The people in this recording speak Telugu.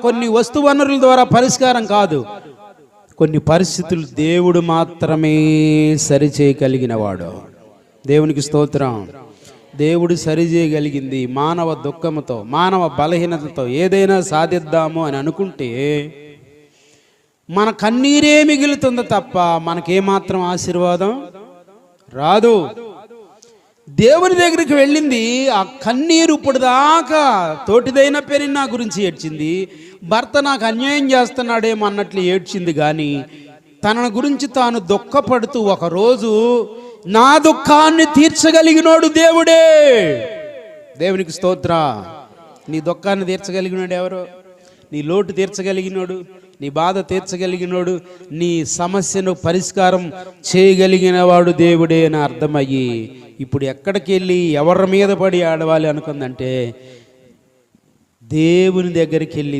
కొన్ని వస్తు వనరుల ద్వారా పరిష్కారం కాదు. కొన్ని పరిస్థితులు దేవుడు మాత్రమే సరిచేయగలిగిన వాడు. దేవునికి స్తోత్రం. దేవుడు సరిచేయగలిగింది మానవ దుఃఖంతో, మానవ బలహీనతతో ఏదైనా సాధిద్దాము అని అనుకుంటే మన కన్నీరే మిగులుతుంది తప్ప మనకేమాత్రం ఆశీర్వాదం రాదు. దేవుని దగ్గరికి వెళ్ళింది, ఆ కన్నీరు ఇప్పుడు దాకా తోటిదైన పేరు నా గురించి ఏడ్చింది, భర్త నాకు అన్యాయం చేస్తున్నాడేమో అన్నట్లు ఏడ్చింది. కానీ తన గురించి తాను దుఃఖపడుతూ ఒకరోజు నా దుఃఖాన్ని తీర్చగలిగినోడు దేవుడే. దేవునికి స్తోత్ర. నీ దుఃఖాన్ని తీర్చగలిగినోడు ఎవరు? నీ లోటు తీర్చగలిగినోడు, నీ బాధ తీర్చగలిగినోడు, నీ సమస్యను పరిష్కారం చేయగలిగిన వాడు దేవుడే అని అర్థమయ్యి ఇప్పుడు ఎక్కడికి వెళ్ళి ఎవరి మీద పడి ఆడవాలి అనుకుందంటే దేవుని దగ్గరికి వెళ్ళి